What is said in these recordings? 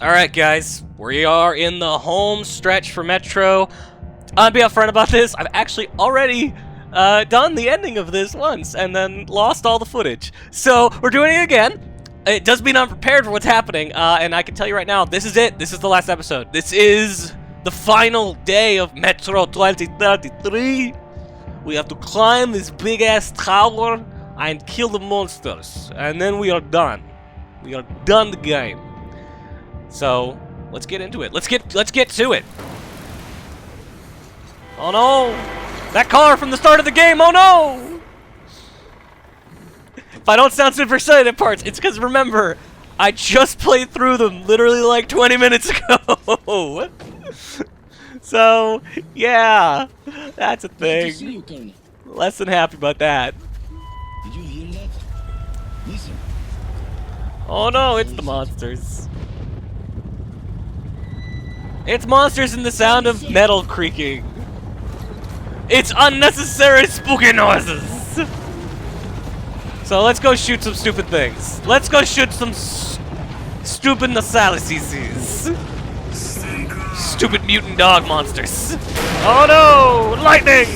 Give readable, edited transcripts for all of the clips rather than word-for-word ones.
Alright guys, we are in the home stretch for Metro. I'll be upfront about this, I've actually already done the ending of this once and then lost all the footage. So, we're doing it again. It does mean I'm prepared for what's happening, and I can tell you right now, this is it. This is the last episode. This is the final day of Metro 2033. We have to climb this big-ass tower and kill the monsters, and then we are done. We are done the game. So, let's get into it. Let's get to it. Oh no! That car from the start of the game, oh no! If I don't sound super excited at parts, it's because remember, I just played through them literally like 20 minutes ago. So, yeah, that's a thing. Less than happy about that. Did you hear that? Listen. Oh no, it's the monsters. It's monsters and the sound of metal creaking. It's unnecessary spooky noises. So let's go shoot some stupid things. Let's go shoot some stupid nasalices. Stupid mutant dog monsters. Oh no! Lightning!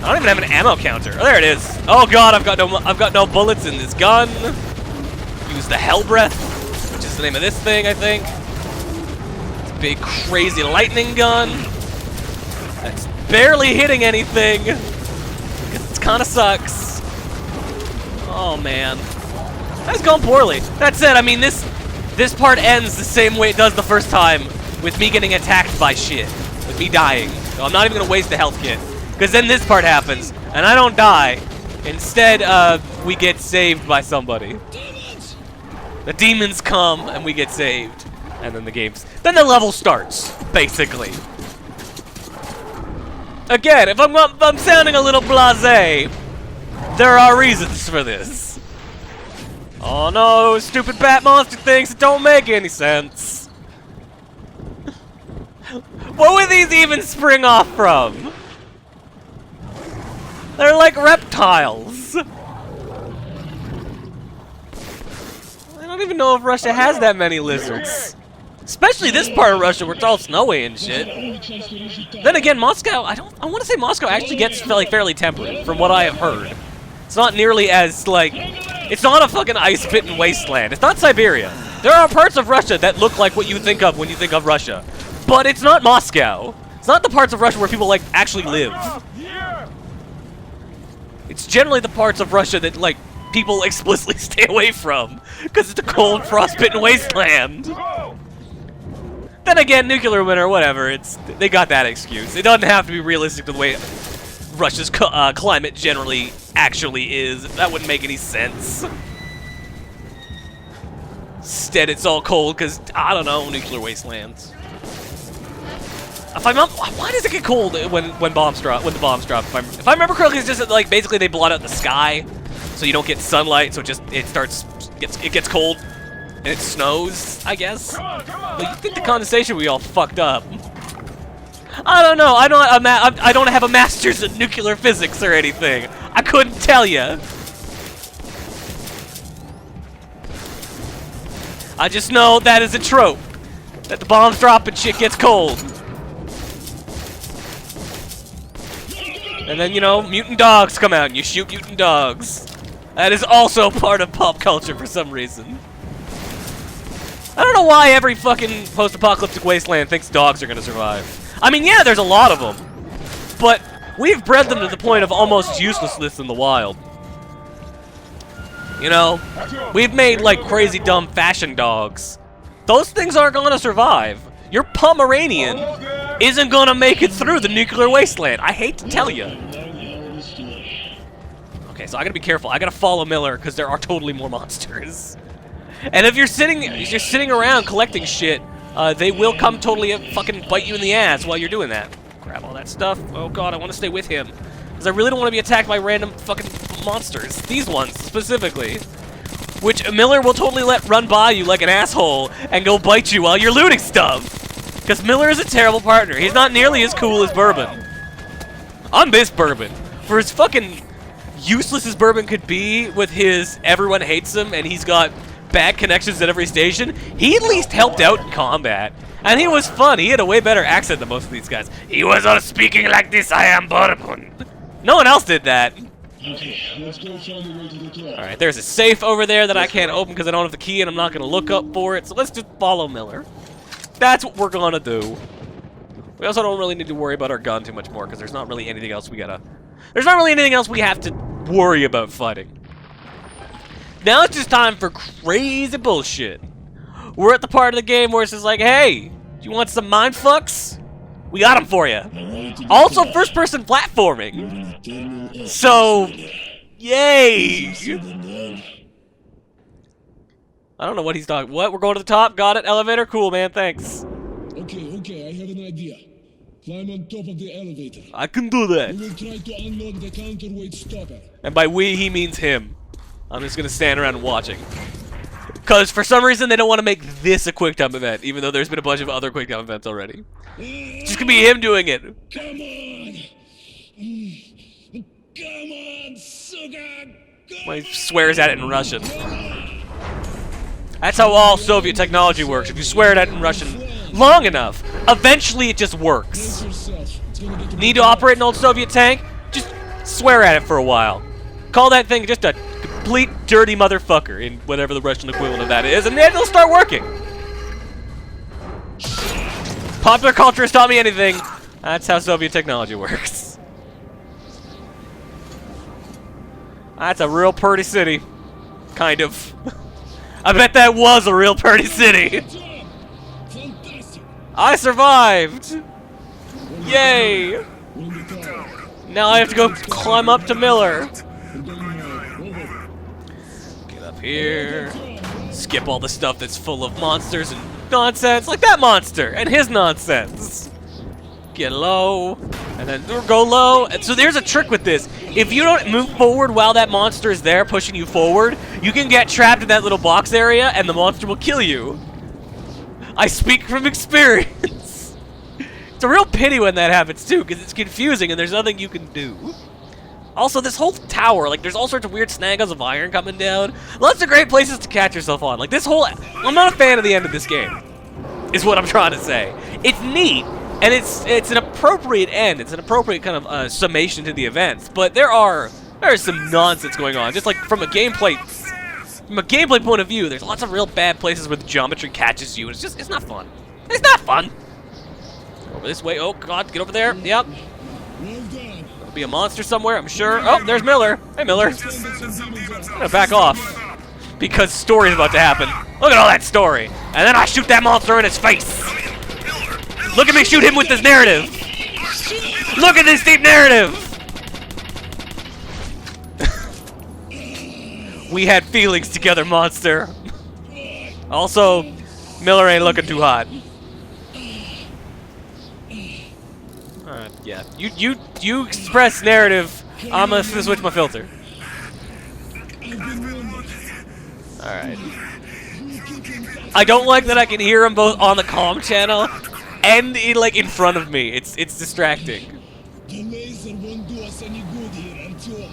I don't even have an ammo counter. Oh, there it is. Oh god, I've got no bullets in this gun. Use the Hell Breath, which is the name of this thing, I think. It's a big crazy lightning gun. That's barely hitting anything. Because it kind of sucks. Oh man, that's gone poorly. That said, I mean this part ends the same way it does the first time, with me getting attacked by shit, with me dying. So I'm not even gonna waste the health kit, because then this part happens, and I don't die. Instead, we get saved by somebody. Demons! The demons come, and we get saved, and then then the level starts, basically. Again, if I'm sounding a little blasé, there are reasons for this. Oh no, stupid bat monster things that don't make any sense. What would these even spring off from? They're like reptiles. I don't even know if Russia has that many lizards. Especially this part of Russia where it's all snowy and shit. Then again, Moscow, I want to say Moscow actually gets fairly temperate, from what I have heard. It's not nearly as, like, it's not a fucking ice-bitten wasteland. It's not Siberia. There are parts of Russia that look like what you think of when you think of Russia. But it's not Moscow. It's not the parts of Russia where people, like, actually live. It's generally the parts of Russia that, like, people explicitly stay away from. Because it's a cold, frost-bitten wasteland. Then again, nuclear winter, whatever, they got that excuse. It doesn't have to be realistic to the way Russia's climate generally actually is. That wouldn't make any sense. Instead, it's all cold because, I don't know, nuclear wastelands. Why does it get cold when bombs drop? When the bombs drop? If I remember correctly, it's just that, like, basically they blot out the sky, so you don't get sunlight. So it gets cold. And it snows, I guess. But you think the condensation we all fucked up? I don't know. I don't have a master's in nuclear physics or anything. I couldn't tell you. I just know that is a trope. That the bombs drop and shit gets cold. And then, you know, mutant dogs come out and you shoot mutant dogs. That is also part of pop culture for some reason. I don't know why every fucking post-apocalyptic wasteland thinks dogs are gonna survive. I mean, yeah, there's a lot of them, but we've bred them to the point of almost uselessness in the wild. You know, we've made, like, crazy dumb fashion dogs. Those things aren't gonna survive. Your Pomeranian isn't gonna make it through the nuclear wasteland. I hate to tell you. Okay, so I gotta be careful. I gotta follow Miller, because there are totally more monsters. And if you're sitting around collecting shit, they will come totally fucking bite you in the ass while you're doing that. Grab all that stuff. Oh god, I want to stay with him. Because I really don't want to be attacked by random fucking monsters. These ones, specifically. Which Miller will totally let run by you like an asshole and go bite you while you're looting stuff. Because Miller is a terrible partner. He's not nearly as cool as Bourbon. I miss Bourbon. For as fucking useless as Bourbon could be with his everyone hates him and he's got bad connections at every station, he at least helped out in combat. And he was fun. He had a way better accent than most of these guys. He was all speaking like this, I am Bourbon. No one else did that. Okay, let's go find the way to the club. Alright, there's a safe over there that I can't open because I don't have the key and I'm not going to look up for it. So let's just follow Miller. That's what we're going to do. We also don't really need to worry about our gun too much more because there's not really anything else we gotta... There's not really anything else we have to worry about fighting. Now it's just time for crazy bullshit. We're at the part of the game where it's just like, hey, do you want some mind fucks? We got them for you. Also, first-person platforming. So, yay! I don't know what he's talking. What? We're going to the top? Got it. Elevator? Cool, man. Thanks. Okay, I have an idea. Climb on top of the elevator. I can do that. We will try to unlock the counterweight stopper. And by we, he means him. I'm just gonna stand around watching. Because for some reason, they don't want to make this a quick time event, even though there's been a bunch of other quick time events already. It's just gonna be him doing it. Come on! Come on, sugar! Well, he swears at it in Russian. That's how all Soviet technology works. If you swear at it in Russian long enough, eventually it just works. Need to operate an old Soviet tank? Just swear at it for a while. Call that thing just a complete dirty motherfucker in whatever the Russian equivalent of that is, and then it'll start working. Popular culture has taught me anything. That's how Soviet technology works. That's a real pretty city. Kind of. I bet that was a real pretty city. I survived! Yay! Now I have to go climb up to Miller. Get up here. Skip all the stuff that's full of monsters and nonsense, like that monster and his nonsense. Get low, and then go low. And so there's a trick with this. If you don't move forward while that monster is there pushing you forward, you can get trapped in that little box area and the monster will kill you. I speak from experience. It's a real pity when that happens too, because it's confusing and there's nothing you can do. Also, this whole tower, like, there's all sorts of weird snaggles of iron coming down. Lots of great places to catch yourself on. Like, this whole... I'm not a fan of the end of this game, is what I'm trying to say. It's neat, and it's an appropriate end. It's an appropriate kind of summation to the events, but there's some nonsense going on. Just like from a gameplay point of view, there's lots of real bad places where the geometry catches you. It's not fun. It's not fun. Over this way. Oh God, get over there. Yep. There'll be a monster somewhere, I'm sure. Oh, there's Miller. Hey, Miller. I'm gonna back off because story's about to happen. Look at all that story, and then I shoot that monster in his face. Look at me shoot him with this narrative. Look at this deep narrative. We had feelings together, monster. Also, Miller ain't looking too hot. Alright, yeah. You express narrative. I'm gonna switch my filter. Alright. I don't like that I can hear them both on the comm channel and in front of me. It's distracting. The laser won't do us any good here until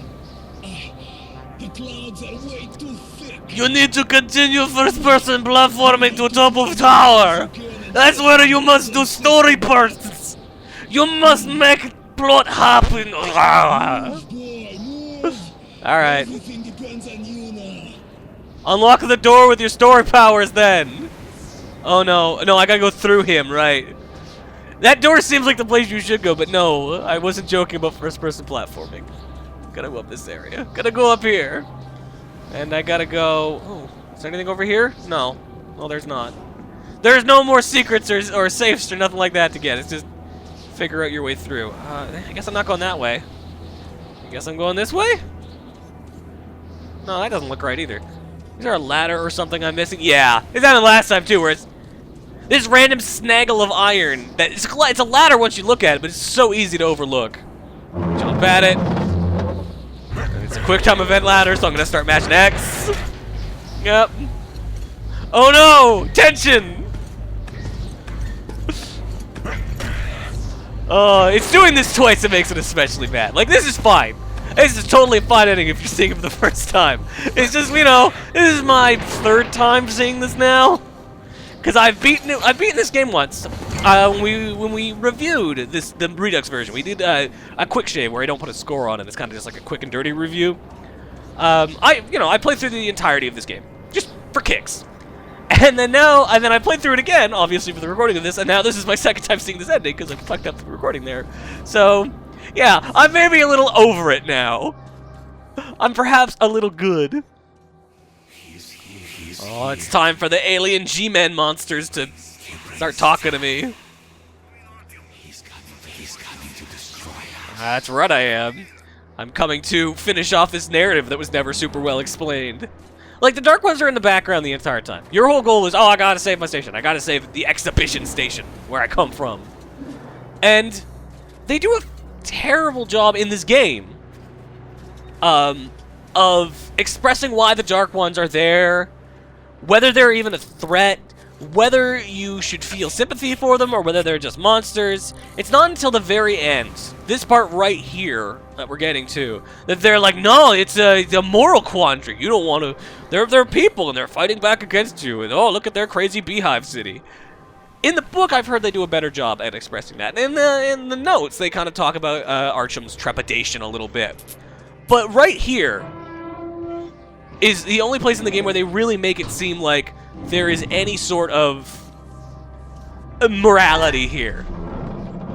the clouds are way too thick. You need to continue first-person platforming to top of tower. That's where you must do story parts. You must make plot happen. Alright. Everything depends on you now. Unlock the door with your story powers then. Oh no. No, I gotta go through him, right. That door seems like the place you should go, but no, I wasn't joking about first-person platforming. Gotta go up this area. Gotta go up here. And I gotta go... Oh, is there anything over here? No. No, there's not. There's no more secrets or safes or nothing like that to get. It's just figure out your way through. I guess I'm not going that way. I guess I'm going this way? No, that doesn't look right either. Is there a ladder or something I'm missing? Yeah. It happened last time too, where it's this random snaggle of iron. It's a ladder once you look at it, but it's so easy to overlook. Jump at it. It's a quick time event ladder, so I'm gonna start matching X. Yep. Oh no! Tension! It's doing this twice that makes it especially bad. Like, this is fine. This is totally a fine ending if you're seeing it for the first time. It's just, you know, this is my third time seeing this now. Because I've beaten this game once. When we reviewed the Redux version, we did a quick shave where I don't put a score on it. It's kind of just like a quick and dirty review. I played through the entirety of this game just for kicks, and then I played through it again, obviously for the recording of this, and now this is my second time seeing this ending because I fucked up the recording there. So yeah, I'm maybe a little over it now. I'm perhaps a little good. Oh, it's time for the alien G-Men monsters to start talking to me. That's right, I am. I'm coming to finish off this narrative that was never super well explained. Like, the Dark Ones are in the background the entire time. Your whole goal is, oh, I gotta save my station. I gotta save the exhibition station, where I come from. And they do a terrible job in this game of expressing why the Dark Ones are there, whether they're even a threat, whether you should feel sympathy for them, or whether they're just monsters. It's not until the very end, this part right here that we're getting to, that they're like, no, it's a moral quandary. You don't want to. They're people and they're fighting back against you. And oh, look at their crazy beehive city. In the book, I've heard they do a better job at expressing that. In the notes, they kind of talk about Archam's trepidation a little bit. But right here is the only place in the game where they really make it seem like there is any sort of morality here.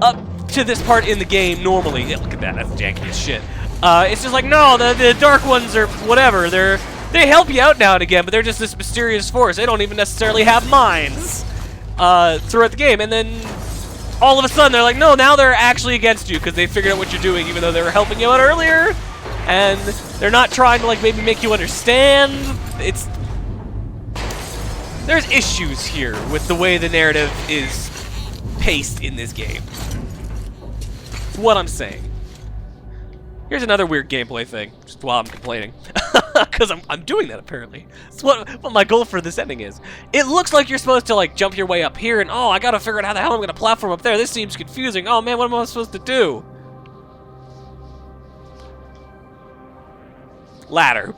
Up to this part in the game, normally, yeah, look at that, that's janky as shit. It's just like, no, the Dark Ones are whatever. They help you out now and again, but they're just this mysterious force. They don't even necessarily have minds throughout the game. And then all of a sudden, they're like, no, now they're actually against you because they figured out what you're doing, even though they were helping you out earlier. And they're not trying to, like, maybe make you understand. There's issues here with the way the narrative is paced in this game. That's what I'm saying. Here's another weird gameplay thing, just while I'm complaining. Because I'm doing that, apparently. That's what my goal for this ending is. It looks like you're supposed to, like, jump your way up here, and, oh, I gotta figure out how the hell I'm gonna platform up there. This seems confusing. Oh, man, what am I supposed to do? Ladder.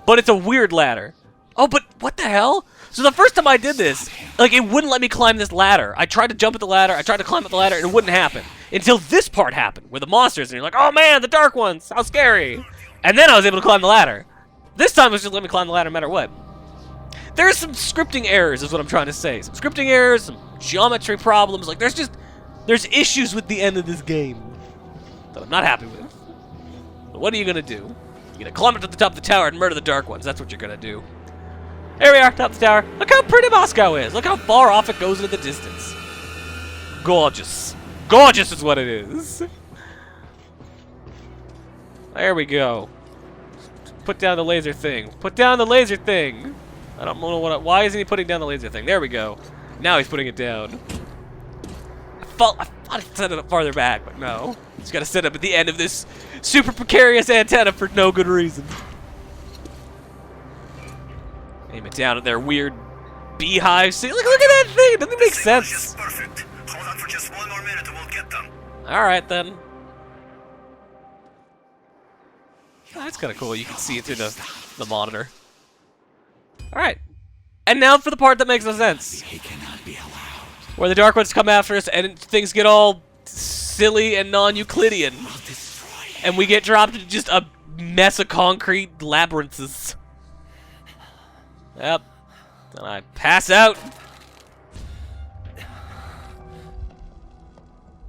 But it's a weird ladder. Oh, but what the hell? So the first time I did this, like, it wouldn't let me climb this ladder. I tried to jump at the ladder, I tried to climb up the ladder, and it wouldn't happen. Until this part happened, where the monsters, and you're like, oh man, the Dark Ones, how scary. And then I was able to climb the ladder. This time it was just let me climb the ladder no matter what. There's some scripting errors, is what I'm trying to say. Some scripting errors, some geometry problems, like, there's issues with the end of this game that I'm not happy with. But what are you gonna do? You're gonna climb up to the top of the tower and murder the Dark Ones. That's what you're gonna do. Here we are, top of the tower. Look how pretty Moscow is. Look how far off it goes into the distance. Gorgeous. Gorgeous is what it is. There we go. Put down the laser thing. Put down the laser thing. I don't know why isn't he putting down the laser thing? There we go. Now he's putting it down. I thought I set it up farther back, but no. He's got to set it up at the end of this super precarious antenna for no good reason. Aim it down at their weird beehive. See, look at that thing. It doesn't make sense. Perfect. Hold on for just one more minute and we'll get them. All right then. Oh, that's kind of cool. You can see it through the monitor. All right. And now for the part that makes no sense. Where the Dark Ones come after us and things get all silly and non-Euclidean. And we get dropped into just a mess of concrete labyrinths. Yep. Then I pass out.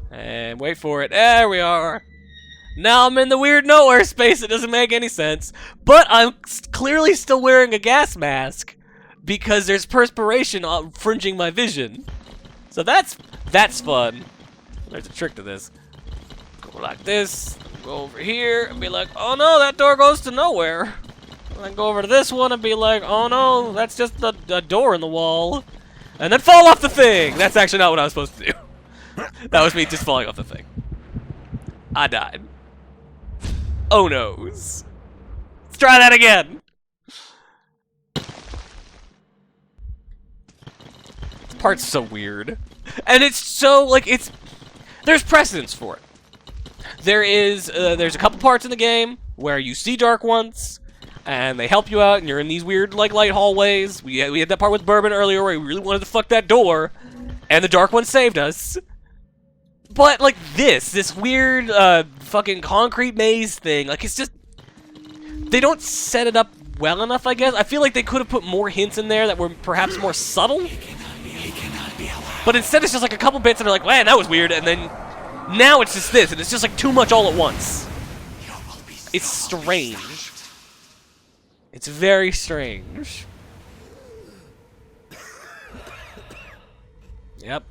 And wait for it. There we are. Now I'm in the weird nowhere space. It doesn't make any sense. But I'm clearly still wearing a gas mask because there's perspiration fringing my vision. So that's fun. There's a trick to this. Go like this. Go over here and be like, oh no, that door goes to nowhere. And then go over to this one and be like, oh no, that's just a door in the wall. And then fall off the thing. That's actually not what I was supposed to do. That was me just falling off the thing. I died. Oh noes. Let's try that again. This part's so weird. And it's so, like, there's precedence for it. there's a couple parts in the game where you see dark ones, and they help you out, and you're in these weird, like, light hallways. We had that part with Bourbon earlier where we really wanted to fuck that door, and the dark one saved us. But, like, this weird, fucking concrete maze thing, like, it's just... They don't set it up well enough, I guess. I feel like they could have put more hints in there that were perhaps more subtle. But instead it's just like a couple bits that are like, man, that was weird, and then now it's just this, and it's just like too much all at once. It's strange. It's very strange. Yep.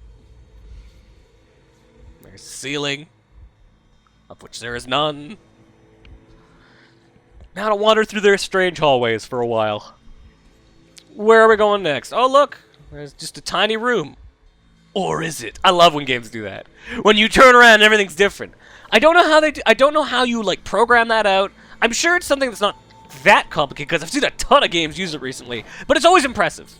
There's a ceiling, of which there is none. Now to wander through their strange hallways for a while. Where are we going next? Oh, look! There's just a tiny room. Or is it? I love when games do that. When you turn around and everything's different. I don't know how I don't know how you, like, program that out. I'm sure it's something that's not that complicated, because I've seen a ton of games use it recently. But it's always impressive.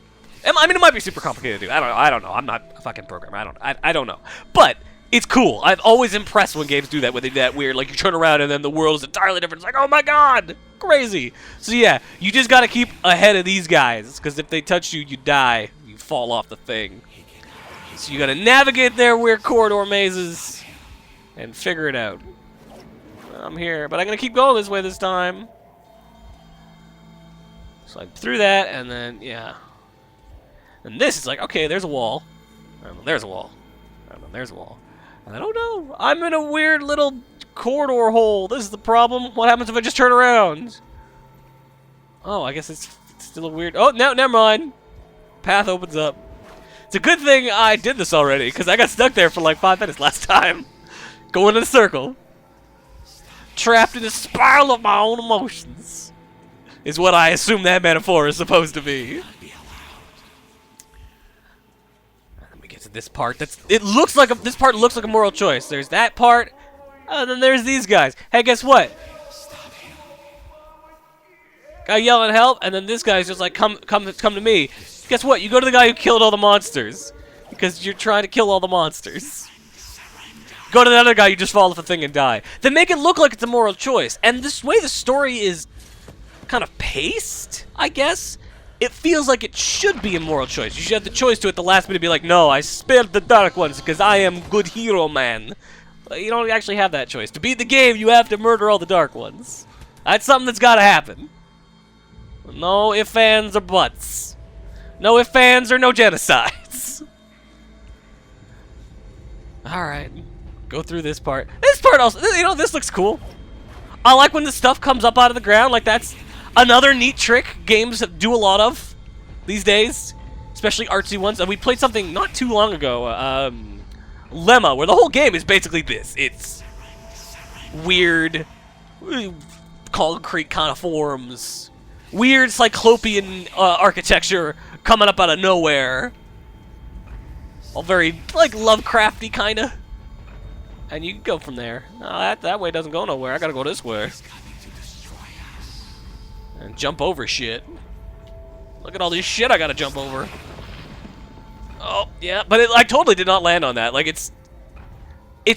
I mean, it might be super complicated to do. I don't know. I'm not a fucking programmer. I don't know. But it's cool. I'm always impressed when games do that, when they do that weird, like, you turn around and then the world is entirely different. It's like, oh my god! Crazy! So yeah, you just gotta keep ahead of these guys, because if they touch you, you die. You fall off the thing. So you gotta navigate their weird corridor mazes and figure it out. I'm here, but I'm gonna keep going this way this time. Slide through that, and then, yeah. And this is like, okay, there's a wall. I don't know, there's a wall. I don't know, there's a wall. I don't know. I'm in a weird little corridor hole. This is the problem. What happens if I just turn around? Oh, I guess it's still a weird... Oh, no, never mind. Path opens up. It's a good thing I did this already, because I got stuck there for like 5 minutes last time. Going in a circle. Trapped in a spiral of my own emotions. Is what I assume that metaphor is supposed to be. This part, this part looks like a moral choice. There's that part, and then there's these guys. Hey, guess what? Guy yelling help, and then this guy's just like, come to me. Guess what? You go to the guy who killed all the monsters, because you're trying to kill all the monsters. Go to the other guy, you just fall off the thing and die. They make it look like it's a moral choice, and this way the story is kind of paced, I guess. It feels like it should be a moral choice. You should have the choice to at the last minute be like, no, I spared the dark ones because I am good hero man. But you don't actually have that choice. To beat the game, you have to murder all the dark ones. That's something that's gotta happen. No ifs, ands, or buts. No ifs, ands, or no genocides. Alright. Go through this part. This part also, you know, this looks cool. I like when the stuff comes up out of the ground, like that's another neat trick games do a lot of these days, especially artsy ones. And we played something not too long ago, Lemma, where the whole game is basically this. It's weird, concrete kind of forms, weird cyclopean architecture coming up out of nowhere. All very, like, Lovecrafty kind of. And you can go from there. No, that way doesn't go nowhere. I gotta go this way. And jump over shit. Look at all this shit I gotta jump over. Oh, yeah, but I totally did not land on that. Like, it's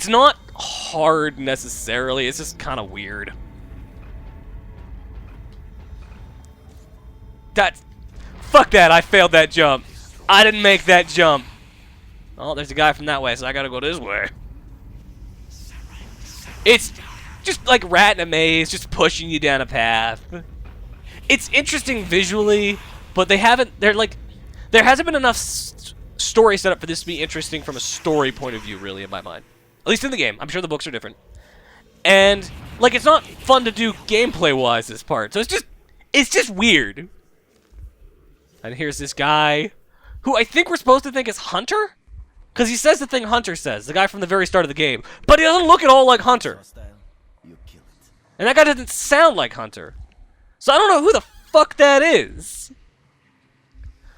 not hard necessarily. It's just kind of weird. Fuck that, I failed that jump. I didn't make that jump. Oh, there's a guy from that way, so I gotta go this way. It's just like rat in a maze, just pushing you down a path. It's interesting visually, but there hasn't been enough story set up for this to be interesting from a story point of view, really, in my mind. At least in the game. I'm sure the books are different. And, like, it's not fun to do gameplay-wise, this part. So it's just weird. And here's this guy, who I think we're supposed to think is Hunter? Because he says the thing Hunter says, the guy from the very start of the game. But he doesn't look at all like Hunter. And that guy doesn't sound like Hunter. So I don't know who the fuck that is.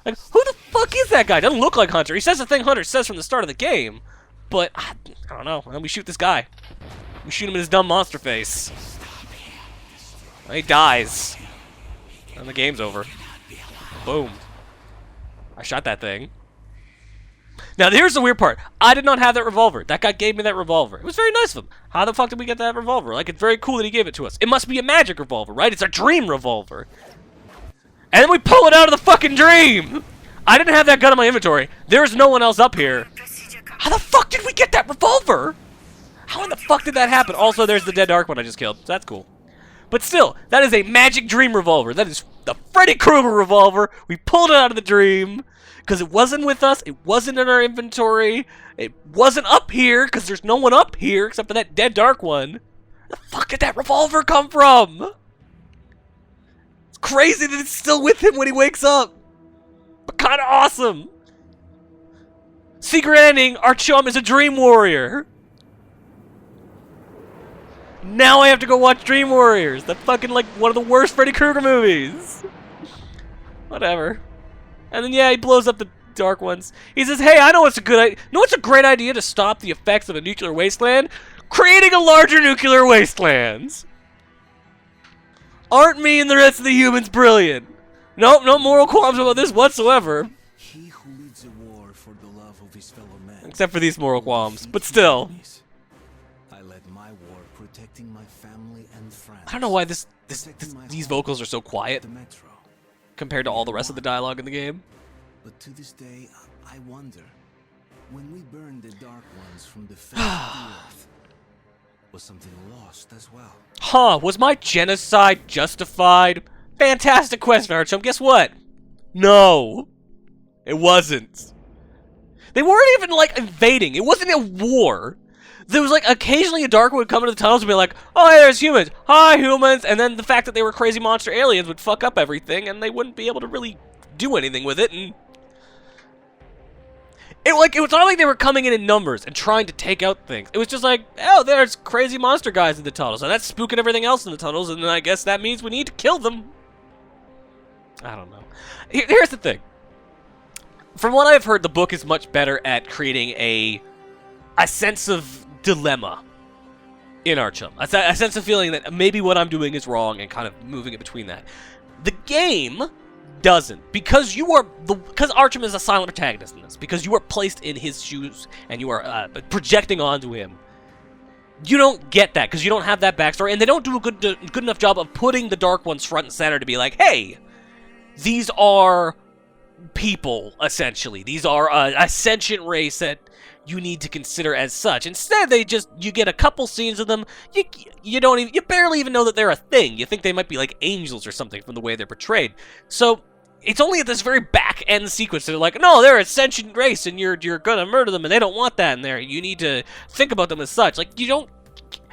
Like, who the fuck is that guy? Doesn't look like Hunter. He says the thing Hunter says from the start of the game. But, I don't know. And then we shoot this guy. We shoot him in his dumb monster face. And he dies. And the game's over. Boom. I shot that thing. Now, here's the weird part. I did not have that revolver. That guy gave me that revolver. It was very nice of him. How the fuck did we get that revolver? Like, it's very cool that he gave it to us. It must be a magic revolver, right? It's a dream revolver. And then we pull it out of the fucking dream! I didn't have that gun in my inventory. There's no one else up here. How the fuck did we get that revolver? How in the fuck did that happen? Also, there's the dead dark one I just killed. So that's cool. But still, that is a magic dream revolver. That is the Freddy Krueger revolver. We pulled it out of the dream. Because it wasn't with us, it wasn't in our inventory, it wasn't up here, because there's no one up here except for that dead dark one. Where the fuck did that revolver come from? It's crazy that it's still with him when he wakes up. But kind of awesome. Secret ending, our chum is a dream warrior. Now I have to go watch Dream Warriors. That fucking, like, one of the worst Freddy Krueger movies. Whatever. And then, yeah, he blows up the dark ones. He says, hey, I know what's a great idea to stop the effects of a nuclear wasteland? Creating a larger nuclear wasteland. Aren't me and the rest of the humans brilliant? Nope, no moral qualms about this whatsoever. He who leads a war for the love of his fellow man. Except for these moral qualms, but still. I led my war protecting my family and friends. I don't know why these vocals are so quiet The metro. compared to all the rest of the dialogue in the game. But to this day, I wonder, when we burned the dark ones from the face of the earth, was something lost as well? Huh, was my genocide justified? Fantastic question, Archum. Guess what? No. It wasn't. They weren't even, like, invading. It wasn't a war. There was, like, occasionally a dark one would come into the tunnels and be like, oh, hey, there's humans. Hi, humans. And then the fact that they were crazy monster aliens would fuck up everything, and they wouldn't be able to really do anything with it. And it was not like they were coming in numbers and trying to take out things. It was just like, oh, there's crazy monster guys in the tunnels, and that's spooking everything else in the tunnels, and then I guess that means we need to kill them. I don't know. Here's the thing. From what I've heard, the book is much better at creating a sense of dilemma in Archum. A sense of feeling that maybe what I'm doing is wrong and kind of moving it between that. The game doesn't, because Archum is a silent protagonist in this, because you are placed in his shoes and you are projecting onto him. You don't get that because you don't have that backstory, and they don't do a good enough job of putting the Dark Ones front and center to be like, hey, these are people, essentially. These are a sentient race that you need to consider as such. Instead, you get a couple scenes of them. You barely even know that they're a thing. You think they might be like angels or something from the way they're portrayed. So it's only at this very back end sequence that they're like, no, they're a sentient race, and you're gonna murder them, and they don't want that in there. You need to think about them as such. Like, you don't.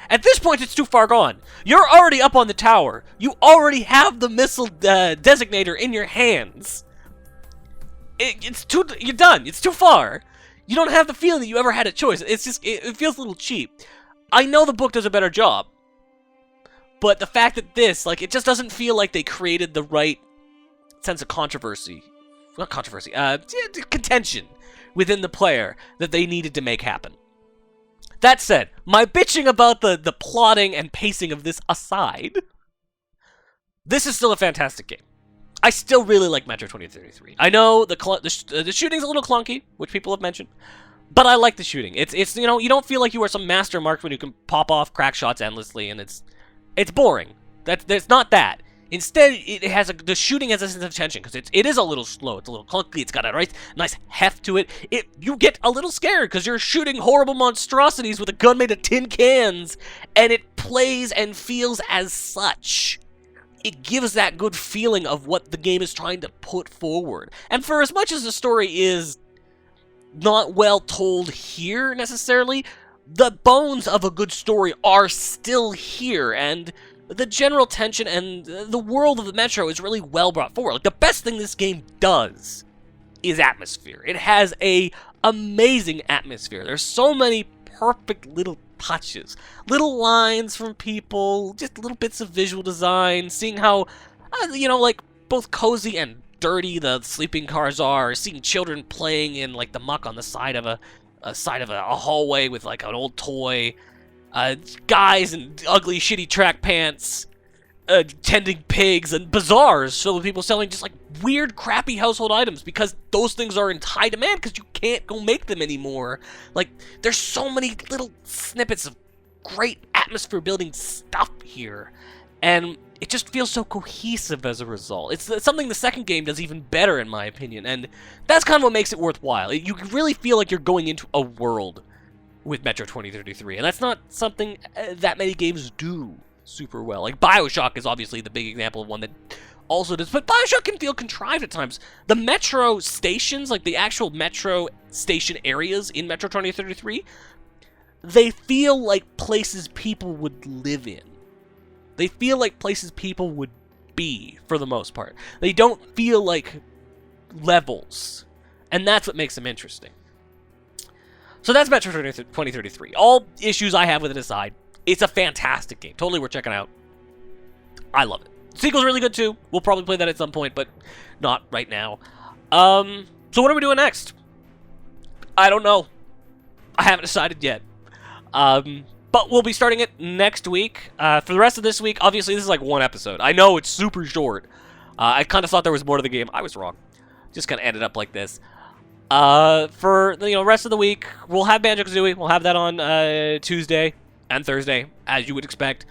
At this point, it's too far gone. You're already up on the tower. You already have the missile designator in your hands. You're done. It's too far. You don't have the feeling that you ever had a choice. It's just, it feels a little cheap. I know the book does a better job, but the fact that it just doesn't feel like they created the right sense of contention within the player that they needed to make happen. That said, my bitching about the plotting and pacing of this aside, this is still a fantastic game. I still really like Metro 2033. I know the shooting's a little clunky, which people have mentioned, but I like the shooting. It's you don't feel like you are some master marksman who can pop off crack shots endlessly, and it's boring. That's not that. Instead, the shooting has a sense of tension because it is a little slow. It's a little clunky. It's got a nice heft to it. You get a little scared because you're shooting horrible monstrosities with a gun made of tin cans, and it plays and feels as such. It gives that good feeling of what the game is trying to put forward. And for as much as the story is not well told here necessarily, the bones of a good story are still here, and the general tension and the world of the Metro is really well brought forward. Like, the best thing this game does is atmosphere. It has a amazing atmosphere. There's so many perfect little touches, little lines from people, just little bits of visual design, seeing how, like, both cozy and dirty the sleeping cars are, seeing children playing in, like, the muck on the side of a hallway with, like, an old toy, guys in ugly, shitty track pants, tending pigs and bazaars filled with people selling just like weird, crappy household items because those things are in high demand because you can't go make them anymore. Like, there's so many little snippets of great atmosphere building stuff here, and it just feels so cohesive as a result. It's something the second game does even better, in my opinion, and that's kind of what makes it worthwhile. You really feel like you're going into a world with Metro 2033, and that's not something that many games do super well. Like, BioShock is obviously the big example of one that also does, but BioShock can feel contrived at times. The Metro stations, like the actual Metro station areas in Metro 2033, they feel like places people would live in. They feel like places people would be, for the most part. They don't feel like levels, and that's what makes them interesting. So that's Metro 2033. All issues I have with it aside, it's a fantastic game. Totally worth checking out. I love it. The sequel's really good too. We'll probably play that at some point, but not right now. So what are we doing next? I don't know. I haven't decided yet. But we'll be starting it next week. For the rest of this week, obviously this is like one episode. I know it's super short. I kind of thought there was more to the game. I was wrong. Just kind of ended up like this. For the rest of the week, we'll have Banjo-Kazooie. We'll have that on Tuesday and Thursday, as you would expect.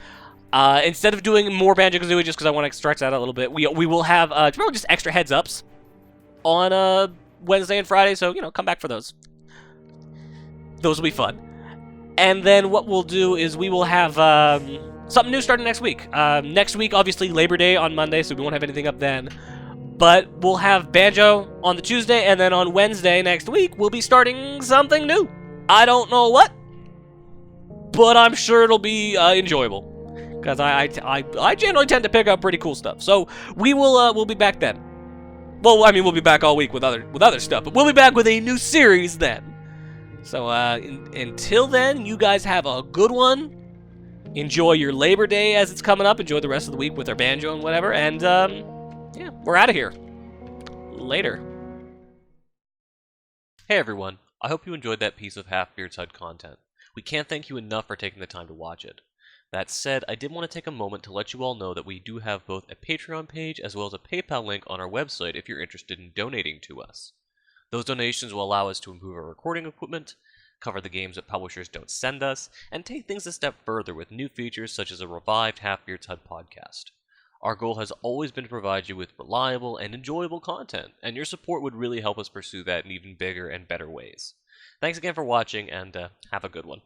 Instead of doing more Banjo-Kazooie, just because I want to stretch that out a little bit, we will have probably just extra heads-ups on Wednesday and Friday, so, come back for those. Those will be fun. And then what we'll do is we will have something new starting next week. Next week, obviously, Labor Day on Monday, so we won't have anything up then. But we'll have Banjo on the Tuesday, and then on Wednesday next week, we'll be starting something new. I don't know what, but I'm sure it'll be enjoyable. Because I generally tend to pick up pretty cool stuff. So we'll be back then. Well, I mean, we'll be back all week with other stuff, but we'll be back with a new series then. So until then, you guys have a good one. Enjoy your Labor Day as it's coming up. Enjoy the rest of the week with our banjo and whatever. And yeah, we're out of here. Later. Hey everyone. I hope you enjoyed that piece of HalfBeard's HUD content. We can't thank you enough for taking the time to watch it. That said, I did want to take a moment to let you all know that we do have both a Patreon page as well as a PayPal link on our website if you're interested in donating to us. Those donations will allow us to improve our recording equipment, cover the games that publishers don't send us, and take things a step further with new features such as a revived HalfBeard's HUD podcast. Our goal has always been to provide you with reliable and enjoyable content, and your support would really help us pursue that in even bigger and better ways. Thanks again for watching, and have a good one.